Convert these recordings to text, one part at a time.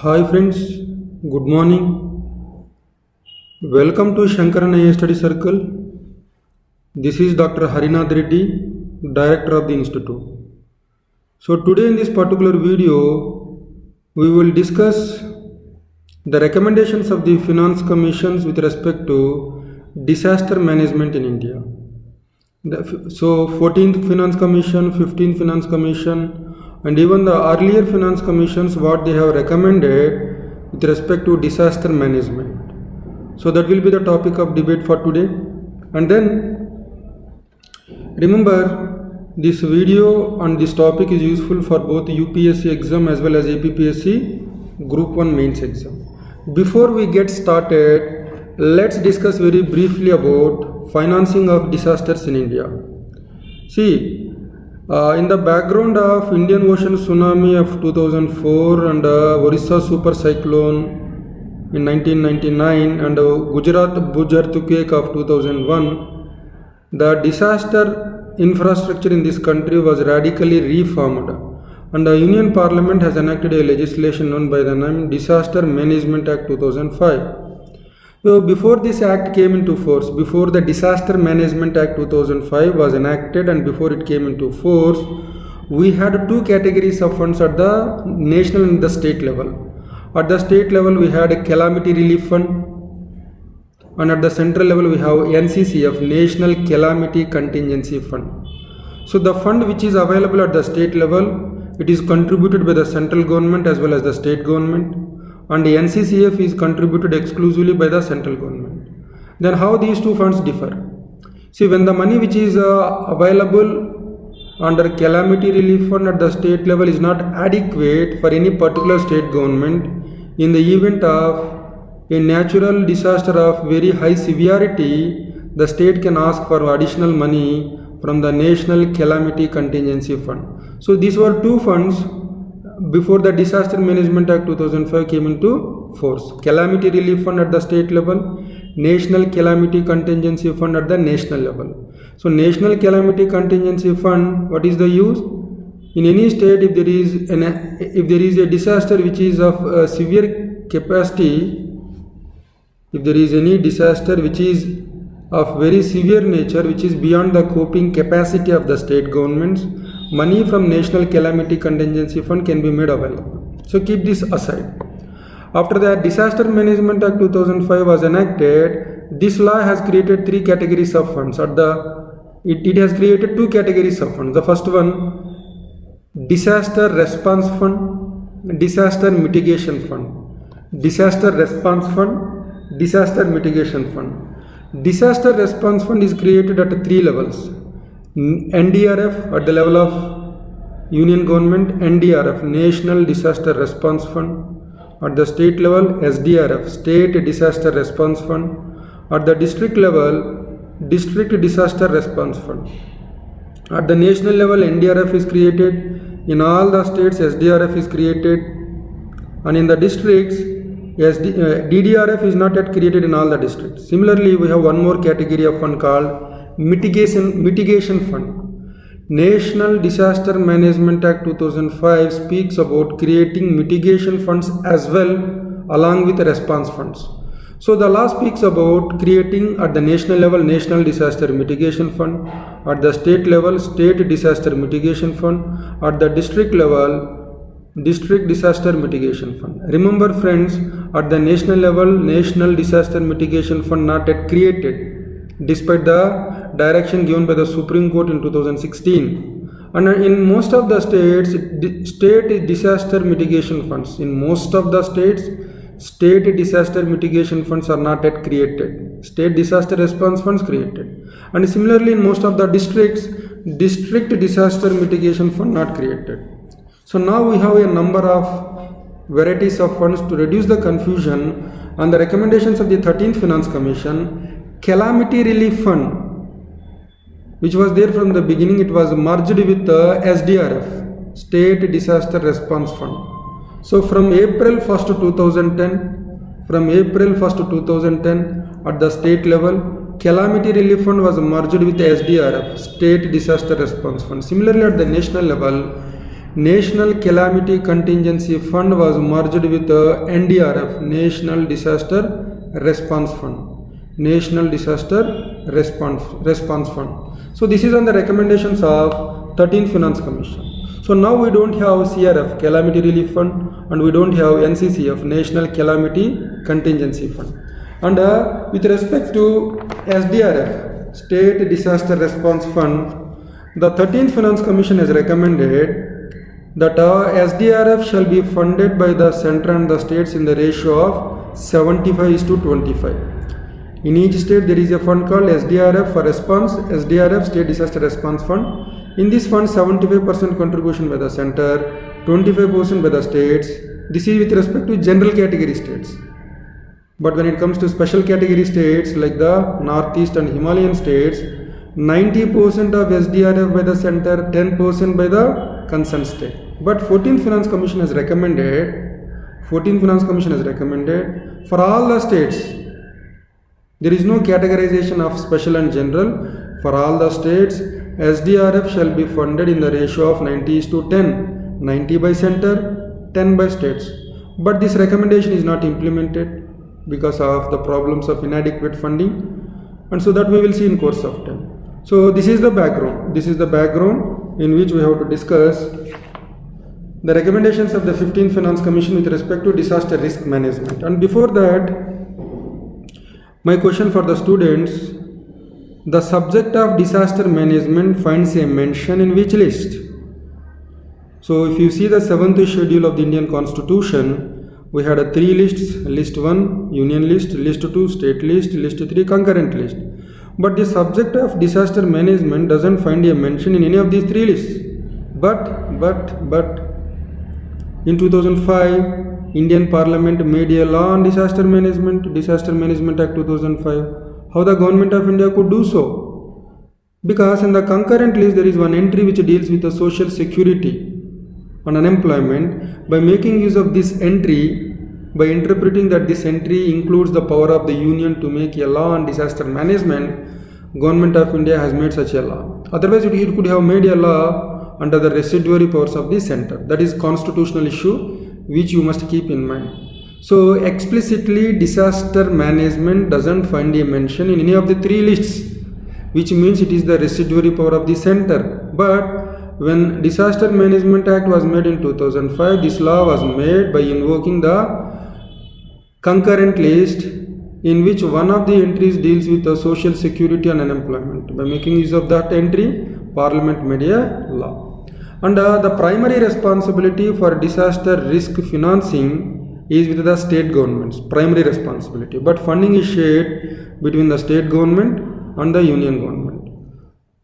Hi friends, good morning. Welcome to Shankaran IA Study Circle. This is Dr. Harinath Reddy, Director of the Institute. So today in this particular video, we will discuss the recommendations of the Finance Commissions with respect to disaster management in India. So 14th Finance Commission, 15th Finance Commission, and even the earlier Finance Commissions, what they have recommended with respect to disaster management. So that will be the topic of debate for today. And then remember, this video on this topic is useful for both UPSC exam as well as APPSC Group 1 mains exam. Before we get started, let's discuss very briefly about financing of disasters in India. See, in the background of Indian Ocean tsunami of 2004 and Orissa super cyclone in 1999 and Gujarat Bhuj earthquake of 2001, the disaster infrastructure in this country was radically reformed, and the Union Parliament has enacted a legislation known by the name Disaster Management Act 2005. So before this act came into force, before the Disaster Management Act 2005 was enacted and before it came into force, we had two categories of funds at the national and the state level. At the state level we had a Calamity Relief Fund, and at the central level we have NCCF, National Calamity Contingency Fund. So the fund which is available at the state level, it is contributed by the central government as well as the state government, and the NCCF is contributed exclusively by the central government. Then how these two funds differ? See, when the money which is available under Calamity Relief Fund at the state level is not adequate for any particular state government, in the event of a natural disaster of very high severity, the state can ask for additional money from the National Calamity Contingency Fund. So these were two funds before the Disaster Management Act 2005 came into force. Calamity Relief Fund at the state level, National Calamity Contingency Fund at the national level. So National Calamity Contingency Fund, what is the use? In any state, if there is a disaster which is of severe capacity, if there is any disaster which is of very severe nature, which is beyond the coping capacity of the state governments, money from National Calamity Contingency Fund can be made available. So keep this aside. After that, Disaster Management Act 2005 was enacted, this law has created three categories of funds. It has created two categories of funds. The first one, Disaster Response Fund, Disaster Mitigation Fund. Disaster Response Fund, Disaster Mitigation Fund. Disaster Response Fund is created at three levels. NDRF at the level of Union Government, NDRF, National Disaster Response Fund. At the state level, SDRF, State Disaster Response Fund. At the district level, District Disaster Response Fund. At the national level, NDRF is created. In all the states, SDRF is created. And in the districts, DDRF is not yet created in all the districts. Similarly, we have one more category of fund called Mitigation Fund. National Disaster Management Act 2005 speaks about creating mitigation funds as well along with response funds. So the law speaks about creating at the national level National Disaster Mitigation Fund, at the state level State Disaster Mitigation Fund, at the district level District Disaster Mitigation Fund. Remember friends, at the national level National Disaster Mitigation Fund not yet created despite the direction given by the Supreme Court in 2016. And in most of the states, state disaster mitigation funds, in most of the states, state disaster mitigation funds are not yet created. State disaster response funds created. And similarly in most of the districts, district disaster mitigation fund not created. So now we have a number of varieties of funds to reduce the confusion. On the recommendations of the 13th Finance Commission, Calamity Relief Fund, which was there from the beginning, it was merged with the SDRF, State Disaster Response Fund. So from April 1st to 2010, at the state level, Calamity Relief Fund was merged with the SDRF, State Disaster Response Fund. Similarly, at the national level, National Calamity Contingency Fund was merged with NDRF, National Disaster Response Fund. National Disaster Response Fund. So this is on the recommendations of 13th Finance Commission. So now we don't have CRF, Calamity Relief Fund, and we don't have NCCF, National Calamity Contingency Fund. And with respect to SDRF, State Disaster Response Fund, the 13th Finance Commission has recommended that SDRF shall be funded by the center and the states in the ratio of 75:25. In each state there is a fund called SDRF for response, SDRF State Disaster Response Fund. In this fund 75% contribution by the center, 25% by the states. This is with respect to general category states. But when it comes to special category states like the Northeast and Himalayan states, 90% of SDRF by the center, 10% by the concerned state. But 14th Finance Commission has recommended for all the states, there is no categorization of special and general. For all the states, SDRF shall be funded in the ratio of 90:10, 90 by center, 10 by states. But this recommendation is not implemented because of the problems of inadequate funding, and so that we will see in course of time. So this is the background. This is the background in which we have to discuss the recommendations of the 15th Finance Commission with respect to disaster risk management. And before that, my question for the students: the subject of disaster management finds a mention in which list? So if you see the 7th schedule of the Indian Constitution, we had a 3 lists: list 1 union list, list 2 state list, list 3 concurrent list. But the subject of disaster management doesn't find a mention in any of these 3 lists. But in 2005, Indian Parliament made a law on Disaster Management Act 2005. How the Government of India could do so? Because in the concurrent list there is one entry which deals with the social security and unemployment. By making use of this entry, by interpreting that this entry includes the power of the Union to make a law on disaster management, Government of India has made such a law. Otherwise it could have made a law under the residuary powers of the center. That is constitutional issue which you must keep in mind. So explicitly disaster management doesn't find a mention in any of the 3 lists, which means it is the residuary power of the center. But when Disaster Management Act was made in 2005, this law was made by invoking the concurrent list in which one of the entries deals with the social security and unemployment. By making use of that entry, Parliament made a law. And the primary responsibility for disaster risk financing is with the state governments, primary responsibility. But funding is shared between the state government and the union government.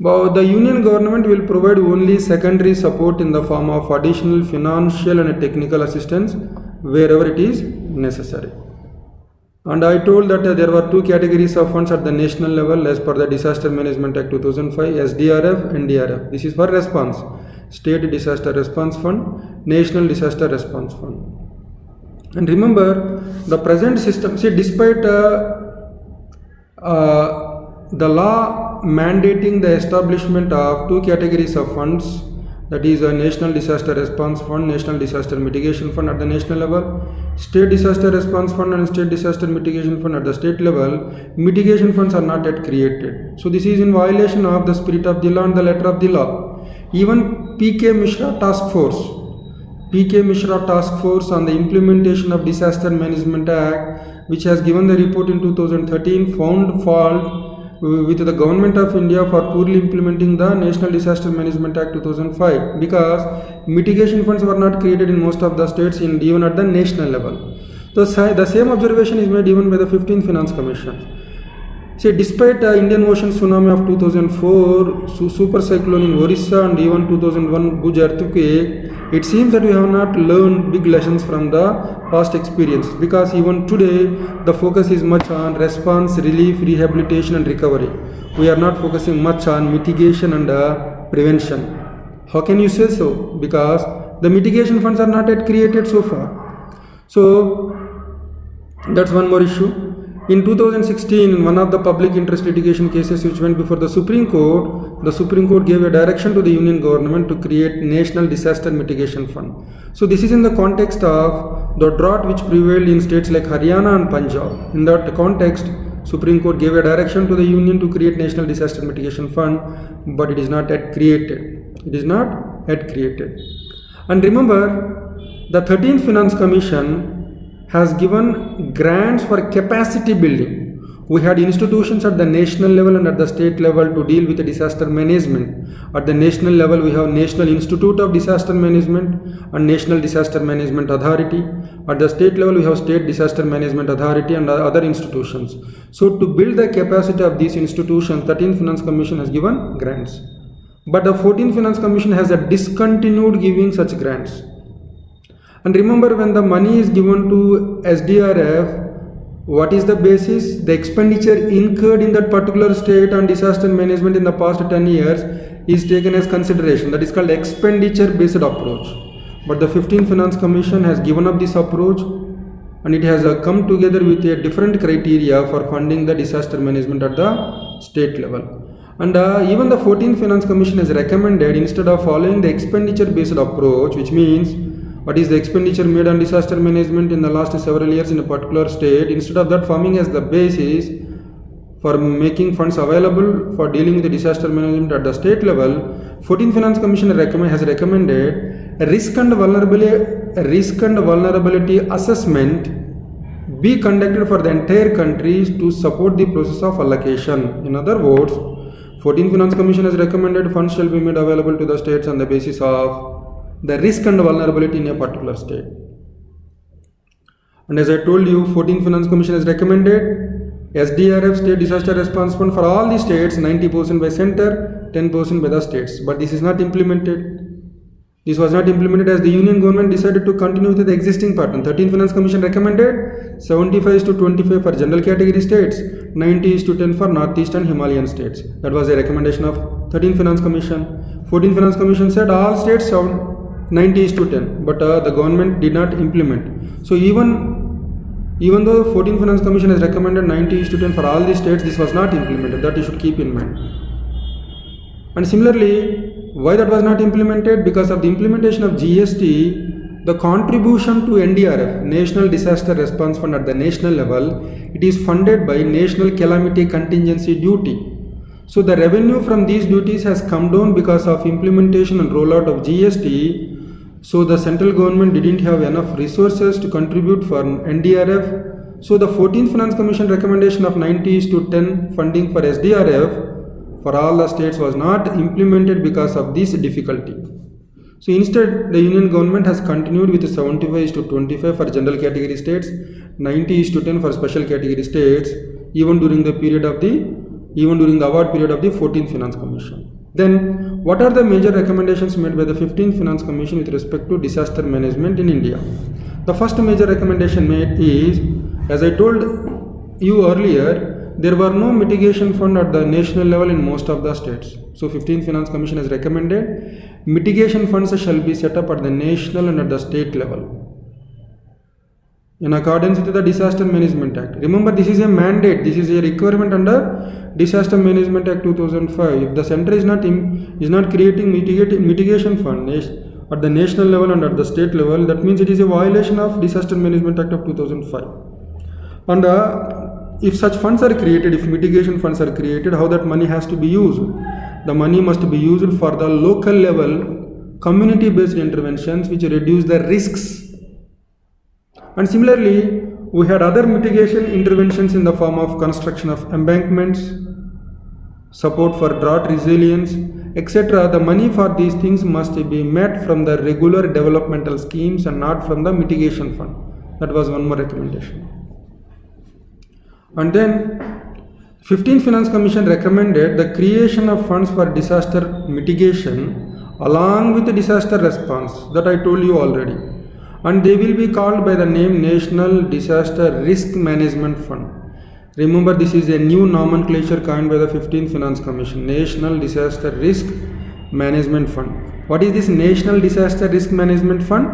But the union government will provide only secondary support in the form of additional financial and technical assistance wherever it is necessary. And I told that there were 2 categories of funds at the national level as per the Disaster Management Act 2005, SDRF and DRF. This is for response. State Disaster Response Fund, National Disaster Response Fund. And remember, the present system, see, despite the law mandating the establishment of 2 categories of funds, that is a National Disaster Response Fund, National Disaster Mitigation Fund at the national level, State Disaster Response Fund and State Disaster Mitigation Fund at the state level, mitigation funds are not yet created. So this is in violation of the spirit of the law and the letter of the law. Even P.K. Mishra Task Force on the implementation of Disaster Management Act, which has given the report in 2013, found fault with the Government of India for poorly implementing the National Disaster Management Act 2005 because mitigation funds were not created in most of the states even at the national level. So the same observation is made even by the 15th Finance Commission. See, despite the Indian Ocean tsunami of 2004, super cyclone in Orissa and even 2001 Bhuj earthquake, it seems that we have not learned big lessons from the past experience, because even today the focus is much on response, relief, rehabilitation and recovery. We are not focusing much on mitigation and prevention. How can you say so? Because the mitigation funds are not yet created so far. So that's one more issue. In 2016, in one of the public interest litigation cases which went before the Supreme Court, the Supreme Court gave a direction to the Union government to create National Disaster Mitigation Fund. So this is in the context of the drought which prevailed in states like Haryana and Punjab. In that context, Supreme Court gave a direction to the Union to create National Disaster Mitigation Fund, but it is not yet created. It is not yet created. And remember, the 13th Finance Commission has given grants for capacity building. We had institutions at the national level and at the state level to deal with the disaster management. At the national level, we have National Institute of Disaster Management and National Disaster Management Authority. At the state level, we have State Disaster Management Authority and other institutions. So to build the capacity of these institutions, 13th Finance Commission has given grants. But the 14th Finance Commission has discontinued giving such grants. And remember, when the money is given to SDRF, what is the basis? The expenditure incurred in that particular state on disaster management in the past 10 years is taken as consideration. That is called expenditure based approach. But the 15th Finance Commission has given up this approach and it has come together with a different criteria for funding the disaster management at the state level. And even the 14th Finance Commission has recommended, instead of following the expenditure based approach, which means what is the expenditure made on disaster management in the last several years in a particular state, instead of that forming as the basis for making funds available for dealing with the disaster management at the state level, 14th Finance Commission has recommended a risk and vulnerability assessment be conducted for the entire countries to support the process of allocation. In other words, 14th Finance Commission has recommended funds shall be made available to the states on the basis of the risk and vulnerability in a particular state. And as I told you, 14th Finance Commission has recommended SDRF, State Disaster Response Fund, for all the states, 90% by center, 10% by the states. But this is not implemented. This was not implemented as the Union government decided to continue with the existing pattern. 13th Finance Commission recommended 75:25 for general category states, 90:10 for Northeast and Himalayan states. That was a recommendation of 13th Finance Commission. 14th Finance Commission said all states 90:10, but the government did not implement. So even though 14th Finance Commission has recommended 90:10 for all the states, this was not implemented. That you should keep in mind. And similarly, why that was not implemented? Because of the implementation of GST, the contribution to NDRF, National Disaster Response Fund at the national level, it is funded by National Calamity Contingency Duty. So the revenue from these duties has come down because of implementation and rollout of GST. So the central government didn't have enough resources to contribute for NDRF. So the 14th Finance Commission recommendation of 90:10 funding for SDRF for all the states was not implemented because of this difficulty. So instead, the Union government has continued with 75:25 for general category states, 90:10 for special category states, even during the award period of the 14th Finance Commission. Then, what are the major recommendations made by the 15th Finance Commission with respect to disaster management in India? The first major recommendation made is, as I told you earlier, there were no mitigation fund at the national level in most of the states. So 15th Finance Commission has recommended mitigation funds shall be set up at the national and at the state level in accordance with the Disaster Management Act. Remember, this is a mandate, this is a requirement under Disaster Management Act 2005. If the center is not creating mitigation fund at the national level and at the state level, that means it is a violation of Disaster Management Act of 2005. And if such funds are created, if mitigation funds are created, how that money has to be used? The money must be used for the local level community-based interventions which reduce the risks. And similarly, we had other mitigation interventions in the form of construction of embankments, support for drought resilience, etc. The money for these things must be met from the regular developmental schemes and not from the mitigation fund. That was one more recommendation. And then 15th Finance Commission recommended the creation of funds for disaster mitigation along with the disaster response that I told you already. And they will be called by the name National Disaster Risk Management Fund. Remember, this is a new nomenclature coined by the 15th Finance Commission, National Disaster Risk Management Fund. What is this National Disaster Risk Management Fund?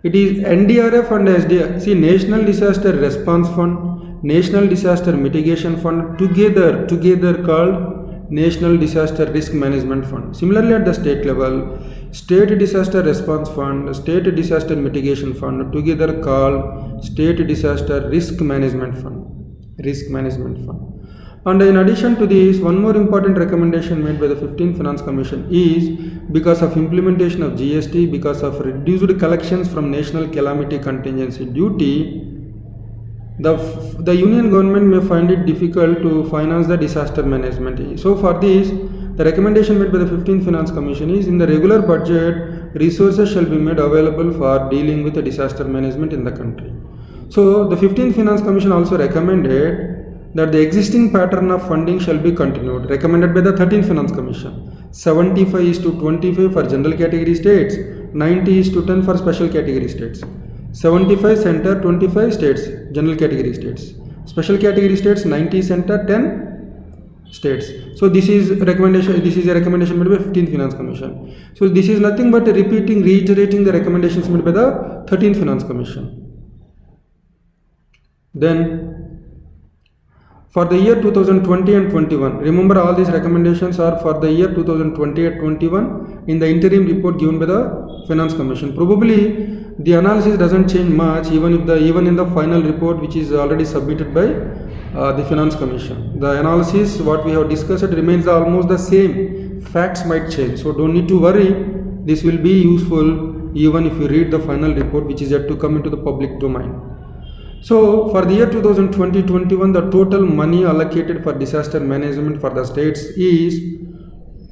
It is NDRF and SDRF. See, National Disaster Response Fund, National Disaster Mitigation Fund together called National Disaster Risk Management Fund. Similarly, at the state level, State Disaster Response Fund, State Disaster Mitigation Fund, together called State Disaster Risk Management Fund. Risk Management Fund. And in addition to this, one more important recommendation made by the 15th Finance Commission is because of implementation of GST, because of reduced collections from National Calamity Contingency Duty, the union government may find it difficult to finance the disaster management. So for this, the recommendation made by the 15th Finance Commission is in the regular budget, resources shall be made available for dealing with the disaster management in the country. So the 15th Finance Commission also recommended that the existing pattern of funding shall be continued, recommended by the 13th Finance Commission. 75:25 for general category states, 90:10 for special category states. 75 center, 25 states, general category states. Special category states, 90 center, 10 states. So this is a recommendation made by 15th Finance Commission. So this is nothing but reiterating the recommendations made by the 13th Finance Commission. Then for the year 2020 and 21, remember all these recommendations are for the year 2020 and 21 in the interim report given by the Finance Commission. Probably the analysis doesn't change much even in the final report which is already submitted by the Finance Commission. The analysis what we have discussed remains almost the same. Facts might change, so don't need to worry. This will be useful even if you read the final report which is yet to come into the public domain. So for the year 2020-21, the total money allocated for disaster management for the states is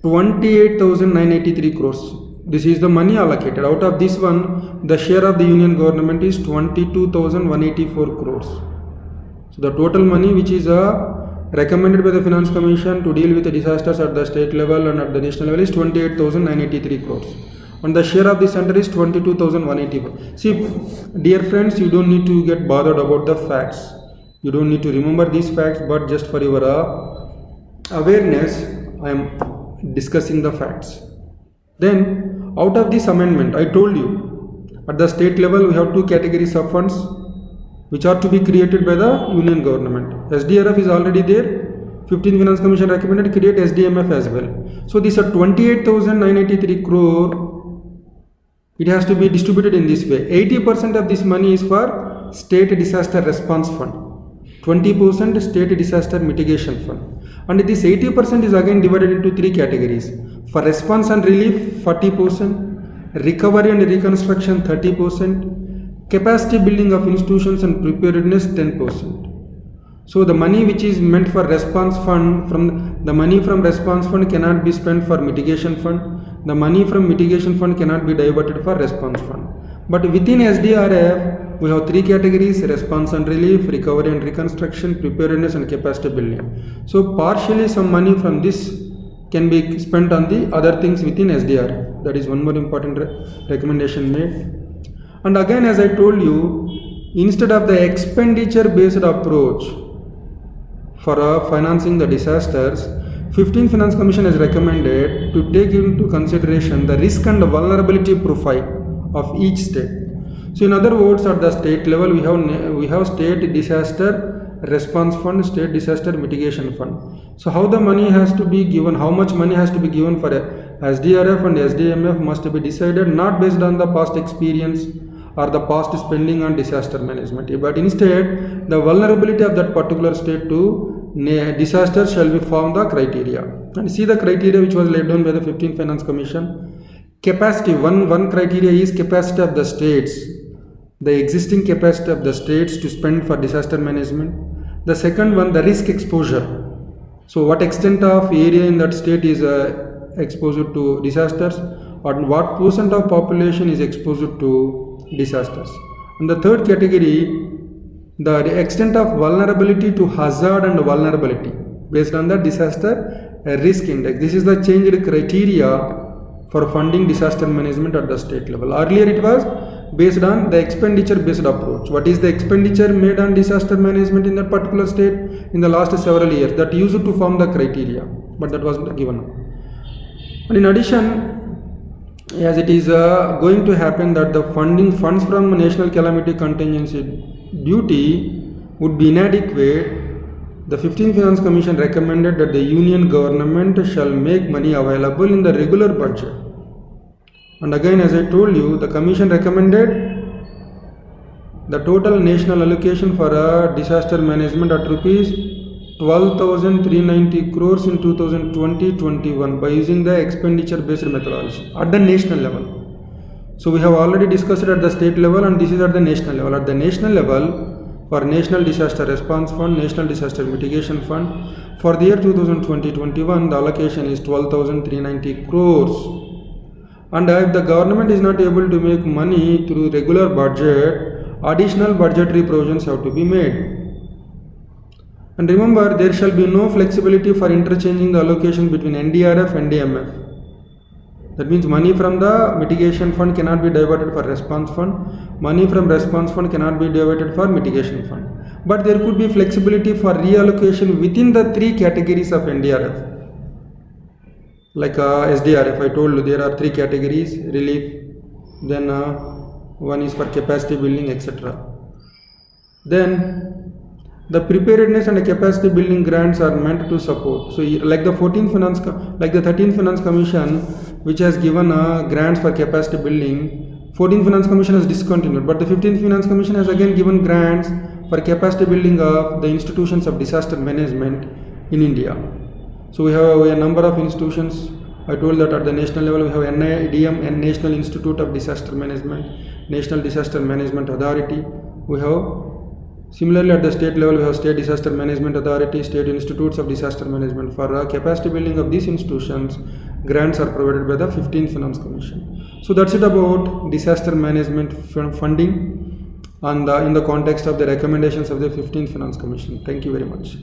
28,983 crores. This is the money allocated. Out of this one, the share of the union government is 22,184 crores. So the total money which is recommended by the Finance Commission to deal with the disasters at the state level and at the national level is 28,983 crores. And the share of the center is 22,184. See, dear friends, you don't need to get bothered about the facts. You don't need to remember these facts, but just for your awareness, I am discussing the facts. Then, out of this amendment, I told you, at the state level, we have two categories of funds which are to be created by the union government. SDRF is already there. 15th Finance Commission recommended create SDMF as well. So, this are 28,983 crore. It has to be distributed in this way. 80% of this money is for State Disaster Response Fund, 20% State Disaster Mitigation Fund, and this 80% is again divided into three categories. For response and relief, 40%, recovery and reconstruction, 30%, capacity building of institutions and preparedness, 10%. So the money which is meant for response fund, the money from response fund cannot be spent for mitigation fund. The money from mitigation fund cannot be diverted for response fund. But within SDRF, we have three categories: response and relief, recovery and reconstruction, preparedness and capacity building. So partially some money from this can be spent on the other things within SDRF. That is one more important recommendation made. And again, as I told you, instead of the expenditure based approach for financing the disasters, 15th Finance Commission has recommended to take into consideration the risk and vulnerability profile of each state. So in other words, at the state level, we have State Disaster Response Fund, State Disaster Mitigation Fund. So how the money has to be given, how much money has to be given for SDRF and SDMF must be decided not based on the past experience or the past spending on disaster management, but instead the vulnerability of that particular state to disasters shall be found the criteria. And see the criteria which was laid down by the 15th Finance Commission. Capacity, one criteria is capacity of the states, the existing capacity of the states to spend for disaster management. The second one, the risk exposure. So what extent of area in that state is exposed to disasters, or what percent of population is exposed to disasters. And the third category, the extent of vulnerability to hazard and vulnerability based on the disaster risk index. This is the changed criteria for funding disaster management at the state level. Earlier it was based on the expenditure based approach. What is the expenditure made on disaster management in that particular state in the last several years, that used to form the criteria, but that was not given. And in addition, as it is going to happen that the funds from National Calamity Contingency Duty would be inadequate, The 15th Finance Commission recommended that the Union government shall make money available in the regular budget. And again, as I told you, the Commission recommended the total national allocation for disaster management at rupees 12,390 crores in 2020-21 by using the expenditure based methodology at the national level. So we have already discussed it at the state level, and this is at the national level. At the national level, for National Disaster Response Fund, National Disaster Mitigation Fund, for the year 2020-21, the allocation is 12,390 crores. And if the government is not able to make money through regular budget, additional budgetary provisions have to be made. And remember, there shall be no flexibility for interchanging the allocation between NDRF and DMF. That means money from the mitigation fund cannot be diverted for response fund. Money from response fund cannot be diverted for mitigation fund. But there could be flexibility for reallocation within the three categories of NDRF. Like SDRF, I told you there are three categories: relief, then one is for capacity building, etc. Then the preparedness and capacity building grants are meant to support. So like the 13th Finance Commission, which has given grants for capacity building, 14th Finance Commission has discontinued, but the 15th Finance Commission has again given grants for capacity building of the institutions of disaster management in India. So we have a number of institutions. I told that at the national level we have NIDM and National Institute of Disaster Management, National Disaster Management Authority. We have similarly at the state level we have State Disaster Management Authority, State Institutes of Disaster Management. For capacity building of these institutions, grants are provided by the 15th Finance Commission. So that's it about disaster management funding and in the context of the recommendations of the 15th Finance Commission. Thank you very much.